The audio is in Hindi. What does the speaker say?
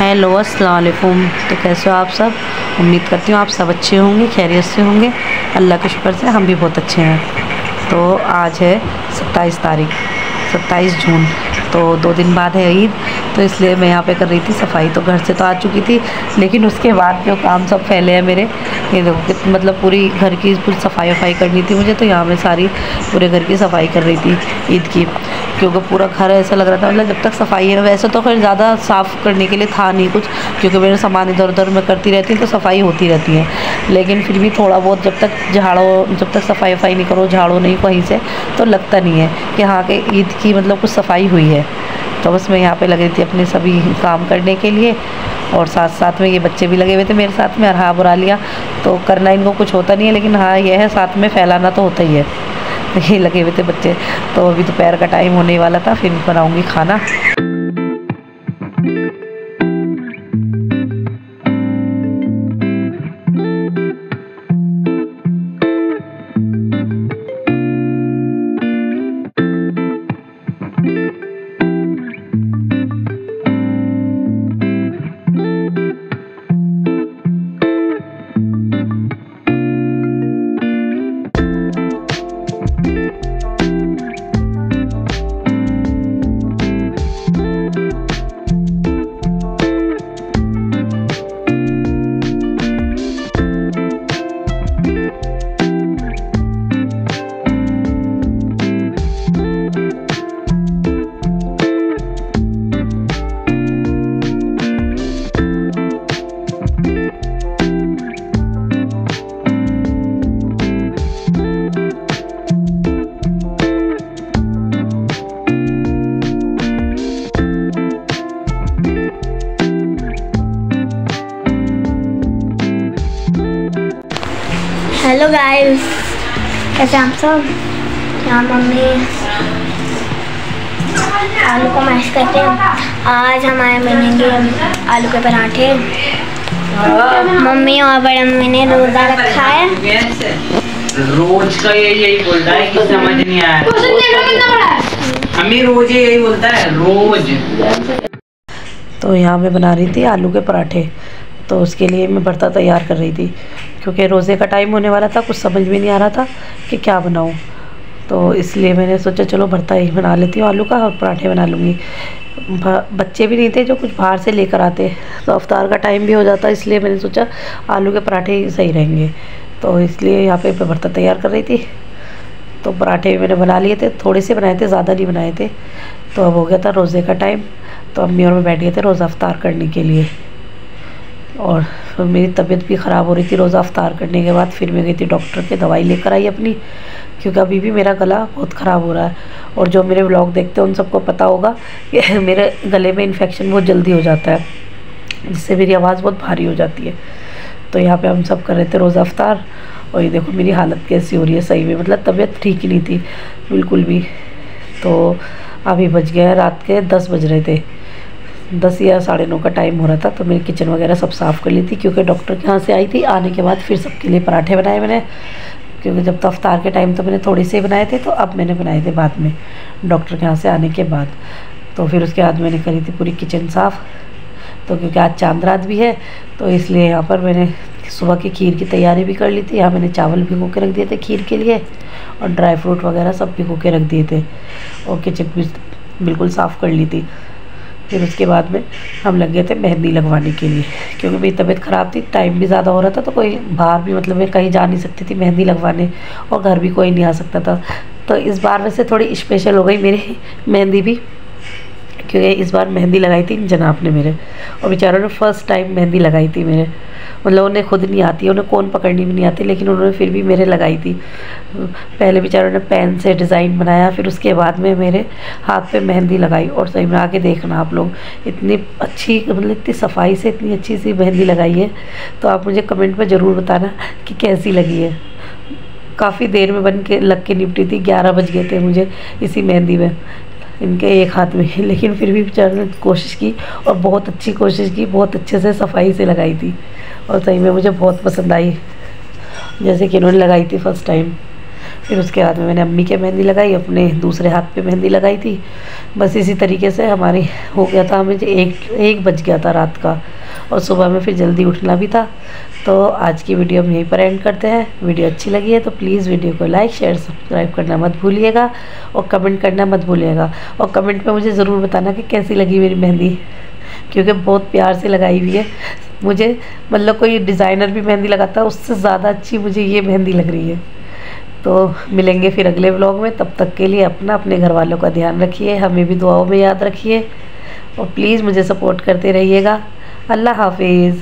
हेलो अस्सलाम वालेकुम। तो कैसे हो आप सब? उम्मीद करती हूँ आप सब अच्छे होंगे, खैरियत से होंगे। अल्लाह के शुक्र से हम भी बहुत अच्छे हैं। तो आज है 27 जून, तो 2 दिन बाद है ईद। तो इसलिए मैं यहाँ पे कर रही थी सफाई। तो घर से तो आ चुकी थी, लेकिन उसके बाद जो काम सब फैले हैं मेरे, ये देखो मतलब पूरी घर की पूरी सफाई करनी थी मुझे। तो यहाँ मैं सारी पूरे घर की सफाई कर रही थी ईद की, क्योंकि पूरा घर ऐसा लग रहा था मतलब जब तक सफाई है। वैसे तो खैर ज़्यादा साफ़ करने के लिए था नहीं कुछ, क्योंकि मेरे सामान इधर उधर मैं करती रहती हूँ तो सफाई होती रहती है। लेकिन फिर भी थोड़ा बहुत जब तक सफाई नहीं करो, झाड़ो नहीं कहीं से, तो लगता नहीं है कि हाँ कि ईद की मतलब कुछ सफाई हुई है। तो बस मैं यहाँ पे लगी थी अपने सभी काम करने के लिए, और साथ साथ में ये बच्चे भी लगे हुए थे मेरे साथ में। और हाँ, बुरा लिया तो करना इनको कुछ होता नहीं है, लेकिन हाँ यह है साथ में फैलाना तो होता ही है। ये लगे हुए थे बच्चे। तो अभी दोपहर का टाइम होने वाला था, फिर बनाऊंगी खाना। हेलो गाइस, कैसे आप सब? यहाँ मम्मी आलू को मैश करते हैं। आज हमारे बनेंगे आलू के पराठे। मम्मी और बड़े मम्मी ने रोज़ा रखा है। रोज का यही बोलता है कि समझ नहीं आया। हमें रोज यही बोलता है, रोज। तो यहाँ मैं बना रही थी आलू के पराठे। तो उसके लिए मैं भरता तैयार कर रही थी, क्योंकि रोज़े का टाइम होने वाला था। कुछ समझ में नहीं आ रहा था कि क्या बनाऊँ। तो इसलिए मैंने सोचा चलो भरता ही बना लेती हूँ आलू का, और पराठे बना लूँगी। बच्चे भी नहीं थे जो कुछ बाहर से लेकर आते, तो अफ्तार का टाइम भी हो जाता, इसलिए मैंने सोचा आलू के पराठे ही सही रहेंगे। तो इसलिए यहाँ पे मैं भरता तैयार कर रही थी। तो पराठे मैंने बना लिए थे, थोड़े से बनाए थे, ज़्यादा नहीं बनाए थे। तो अब हो गया था रोज़े का टाइम, तो अम्मी और मैं बैठ गए थे रोज़ा अफ्तार करने के लिए। और मेरी तबीयत भी ख़राब हो रही थी रोज़ा अफ्तार करने के बाद। फिर मैं गई थी डॉक्टर के, दवाई लेकर आई अपनी, क्योंकि अभी भी मेरा गला बहुत ख़राब हो रहा है। और जो मेरे व्लॉग देखते हैं उन सबको पता होगा कि मेरे गले में इन्फेक्शन बहुत जल्दी हो जाता है, जिससे मेरी आवाज़ बहुत भारी हो जाती है। तो यहाँ पे हम सब कर रहे थे रोज़ा अफ्तार, और ये देखो मेरी हालत कैसी हो रही है। सही में मतलब तबीयत ठीक ही नहीं थी बिल्कुल भी। तो अभी बज गया रात के 10 बज रहे थे, 10 या 9:30 का टाइम हो रहा था। तो मेरी किचन वगैरह सब साफ़ कर ली थी, क्योंकि डॉक्टर के यहाँ से आई थी। आने के बाद फिर सबके लिए पराठे बनाए मैंने, क्योंकि जब तो अफ्तार के टाइम तो मैंने थोड़े से बनाए थे, तो अब मैंने बनाए थे बाद में डॉक्टर के यहाँ से आने के बाद। तो फिर उसके बाद मैंने करी थी पूरी किचन साफ़। तो क्योंकि आज चांद रात भी है, तो इसलिए यहाँ पर मैंने सुबह की खीर की तैयारी भी कर ली थी। यहाँ मैंने चावल भिगो के रख दिए थे खीर के लिए, और ड्राई फ्रूट वगैरह सब भिगो के रख दिए थे, और किचन भी बिल्कुल साफ़ कर ली थी। फिर उसके बाद में हम लग गए थे मेहंदी लगवाने के लिए, क्योंकि मेरी तबीयत ख़राब थी, टाइम भी ज़्यादा हो रहा था। तो कोई बाहर भी मतलब मैं कहीं जा नहीं सकती थी मेहंदी लगवाने, और घर भी कोई नहीं आ सकता था। तो इस बार वैसे थोड़ी स्पेशल हो गई मेरी मेहंदी भी, क्योंकि इस बार मेहंदी लगाई थी जनाब ने मेरे, और बेचारों ने फ़र्स्ट टाइम मेहंदी लगाई थी मेरे। मतलब उन्हें खुद नहीं आती, उन्हें कोन पकड़नी भी नहीं आती, लेकिन उन्होंने फिर भी मेरे लगाई थी। पहले बेचारों ने पेन से डिज़ाइन बनाया, फिर उसके बाद में मेरे हाथ पे मेहंदी लगाई। और सही में आके देखना आप लोग, इतनी अच्छी मतलब इतनी सफाई से इतनी अच्छी सी मेहंदी लगाई है। तो आप मुझे कमेंट में ज़रूर बताना कि कैसी लगी है। काफ़ी देर में बन के लग के निपटी थी, 11 बज गए थे मुझे इसी मेहंदी में, इनके एक हाथ में। लेकिन फिर भी बेचारों ने कोशिश की, और बहुत अच्छी कोशिश की, बहुत अच्छे से सफाई से लगाई थी। और सही में मुझे बहुत पसंद आई, जैसे कि इन्होंने लगाई थी फर्स्ट टाइम। फिर उसके बाद में मैंने अम्मी के मेहंदी लगाई, अपने दूसरे हाथ पे मेहंदी लगाई थी। बस इसी तरीके से हमारी हो गया था, हमें 1 बज गया था रात का, और सुबह में फिर जल्दी उठना भी था। तो आज की वीडियो हम यहीं पर एंड करते हैं। वीडियो अच्छी लगी है तो प्लीज़ वीडियो को लाइक शेयर सब्सक्राइब करना मत भूलिएगा, और कमेंट करना मत भूलिएगा। और कमेंट में मुझे ज़रूर बताना कि कैसी लगी मेरी मेहंदी, क्योंकि बहुत प्यार से लगाई हुई है। मुझे मतलब कोई डिज़ाइनर भी मेहंदी लगाता है उससे ज़्यादा अच्छी मुझे ये मेहंदी लग रही है। तो मिलेंगे फिर अगले व्लॉग में, तब तक के लिए अपने घर वालों का ध्यान रखिए, हमें भी दुआओं में याद रखिए, और प्लीज़ मुझे सपोर्ट करते रहिएगा। अल्लाह हाफिज़।